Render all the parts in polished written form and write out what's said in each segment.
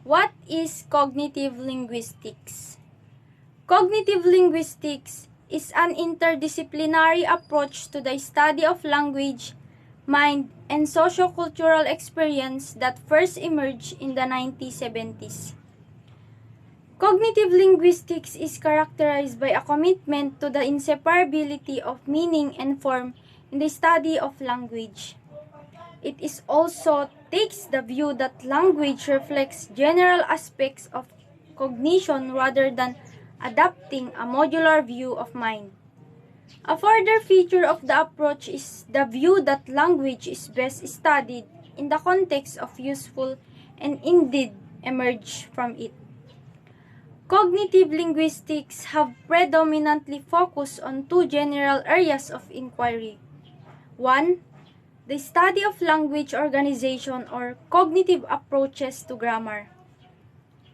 What is cognitive linguistics? Cognitive linguistics is an interdisciplinary approach to the study of language, mind, and sociocultural experience that first emerged in the 1970s. Cognitive linguistics is characterized by a commitment to the inseparability of meaning and form in the study of language. It is also takes the view that language reflects general aspects of cognition rather than adopting a modular view of mind. A further feature of the approach is the view that language is best studied in the context of useful and indeed emerge from it. Cognitive linguistics have predominantly focused on two general areas of inquiry. 1. The study of language organization or cognitive approaches to grammar.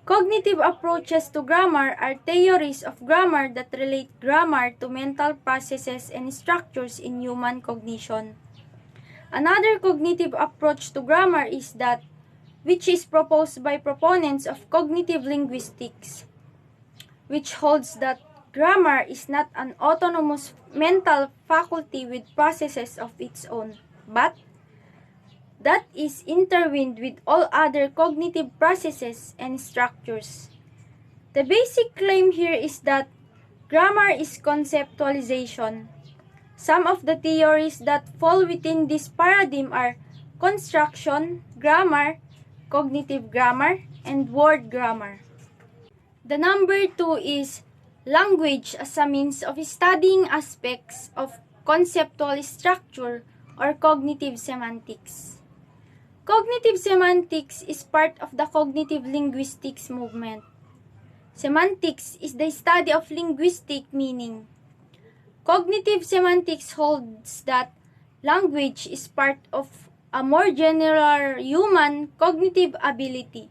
Cognitive approaches to grammar are theories of grammar that relate grammar to mental processes and structures in human cognition. Another cognitive approach to grammar is that which is proposed by proponents of cognitive linguistics, which holds that grammar is not an autonomous mental faculty with processes of its own, but that is intertwined with all other cognitive processes and structures. The basic claim here is that grammar is conceptualization. Some of the theories that fall within this paradigm are construction, grammar, cognitive grammar, and word grammar. The number 2 is language as a means of studying aspects of conceptual structure or cognitive semantics. Cognitive semantics is part of the cognitive linguistics movement. Semantics is the study of linguistic meaning. Cognitive semantics holds that language is part of a more general human cognitive ability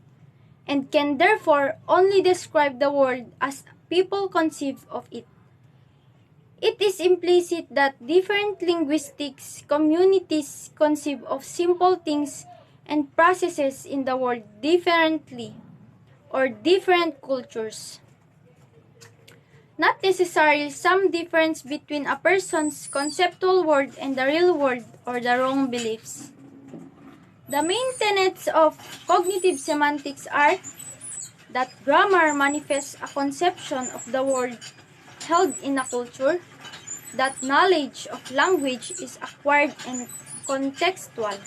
and can therefore only describe the world as people conceive of it. It is implicit that different linguistics communities conceive of simple things and processes in the world differently, or different cultures. Not necessarily some difference between a person's conceptual world and the real world or the wrong beliefs. The main tenets of cognitive semantics are that grammar manifests a conception of the world held in a culture, that knowledge of language is acquired and contextual,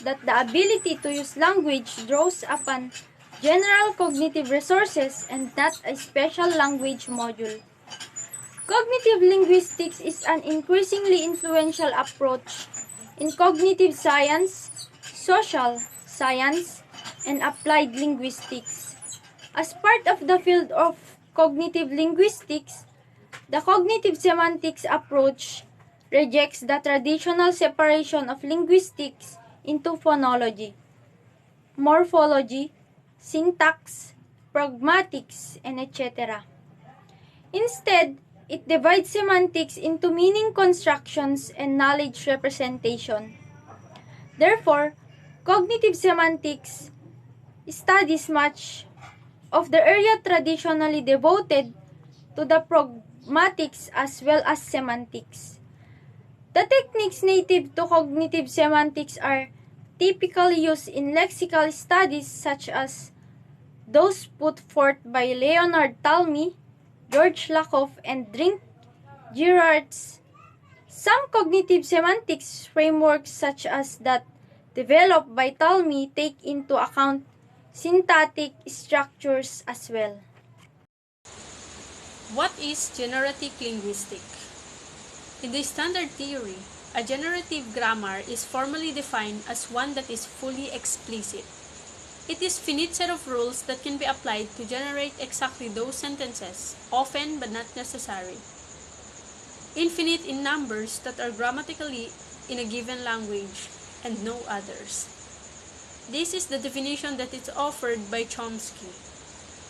that the ability to use language draws upon general cognitive resources and not a special language module. Cognitive linguistics is an increasingly influential approach in cognitive science, social science, and applied linguistics. As part of the field of cognitive linguistics, the cognitive semantics approach rejects the traditional separation of linguistics into phonology, morphology, syntax, pragmatics, and etc. Instead, it divides semantics into meaning constructions and knowledge representation. Therefore, cognitive semantics studies much of the area traditionally devoted to the pragmatics as well as semantics. The techniques native to cognitive semantics are typically used in lexical studies such as those put forth by Leonard Talmy, George Lakoff, and Drink Girards. Some cognitive semantics frameworks such as that developed by Talmy take into account syntactic structures as well. What is generative linguistics? In the standard theory, a generative grammar is formally defined as one that is fully explicit. It is a finite set of rules that can be applied to generate exactly those sentences, often but not necessary. Infinite in numbers that are grammatically in a given language, and no others. This is the definition that is offered by Chomsky,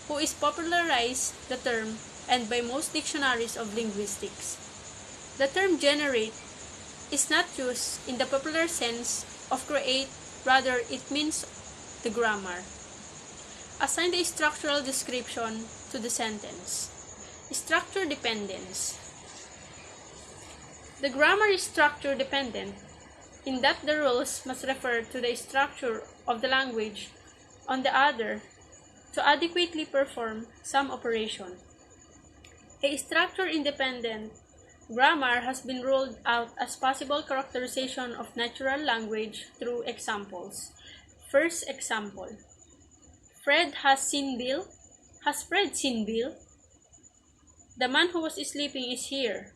who is popularized the term and by most dictionaries of linguistics. The term generate is not used in the popular sense of create, rather it means the grammar. Assign the structural description to the sentence. Structure dependence. The grammar is structure dependent in that the rules must refer to the structure of the language on the other to adequately perform some operation. A structure-independent grammar has been ruled out as possible characterization of natural language through examples. First example. Fred has seen Bill. Has Fred seen Bill? The man who was sleeping is here.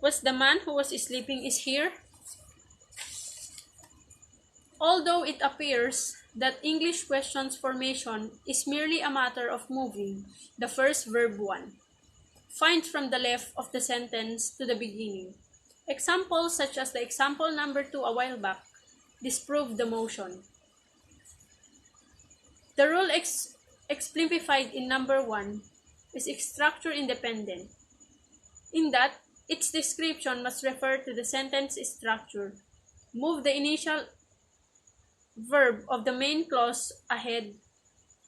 Was the man who was sleeping is here? Although it appears that English questions formation is merely a matter of moving the first verb 1. Find from the left of the sentence to the beginning. Examples such as the example number 2 a while back disprove the motion. The rule exemplified in number 1 is structure independent, in that its description must refer to the sentence structure. Move the initial verb of the main clause ahead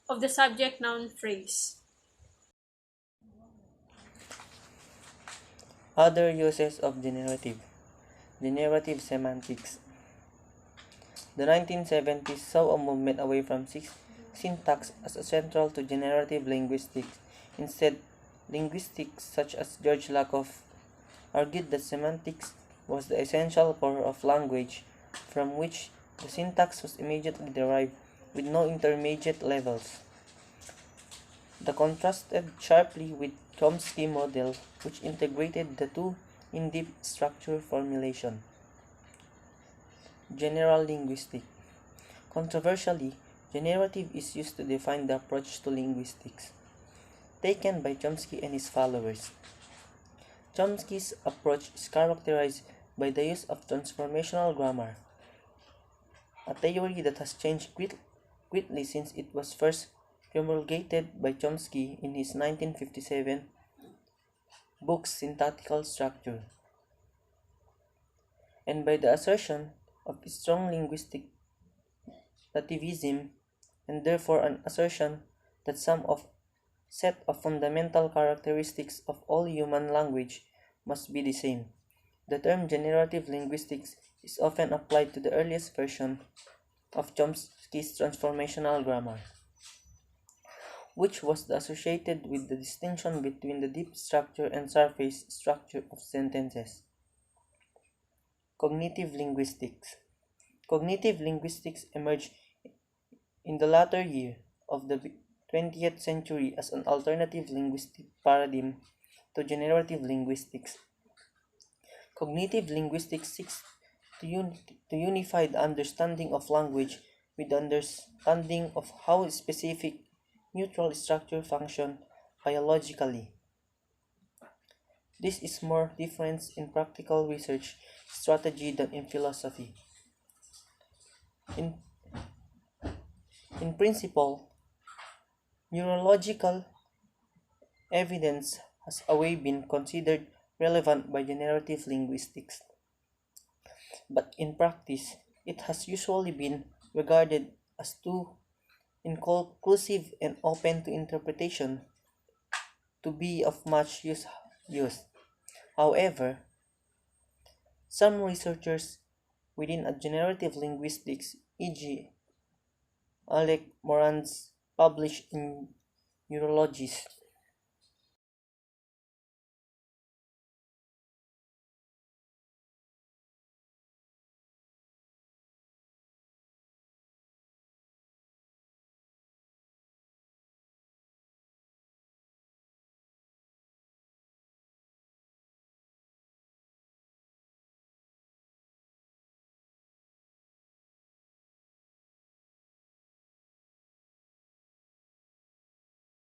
of the subject-noun phrase. Other uses of generative semantics. The 1970s saw a movement away from syntax as central to generative linguistics. Instead, linguistics such as George Lakoff argued that semantics was the essential core of language, from which the syntax was immediately derived with no intermediate levels. The contrasted sharply with Chomsky's model, which integrated the two in deep structure formulation. General linguistics. Controversially, generative is used to define the approach to linguistics, taken by Chomsky and his followers. Chomsky's approach is characterized by the use of transformational grammar, a theory that has changed greatly since it was first promulgated by Chomsky in his 1957 book Semantical Structure, and by the assertion of strong linguistic nativism, and therefore an assertion that some set of fundamental characteristics of all human language must be the same. The term generative linguistics is often applied to the earliest version of Chomsky's transformational grammar, which was associated with the distinction between the deep structure and surface structure of sentences. Cognitive linguistics. Cognitive linguistics emerged in the latter year of the 20th century as an alternative linguistic paradigm to generative linguistics. Cognitive linguistics seeks to unify the understanding of language with the understanding of how specific neutral structure function biologically. This is more different in practical research strategy than in philosophy. In principle, neurological evidence has always been considered relevant by generative linguistics, but in practice, it has usually been regarded as too inconclusive and open to interpretation to be of much use. However, some researchers within a generative linguistics, e.g., Alec Morans, published in Neurologist,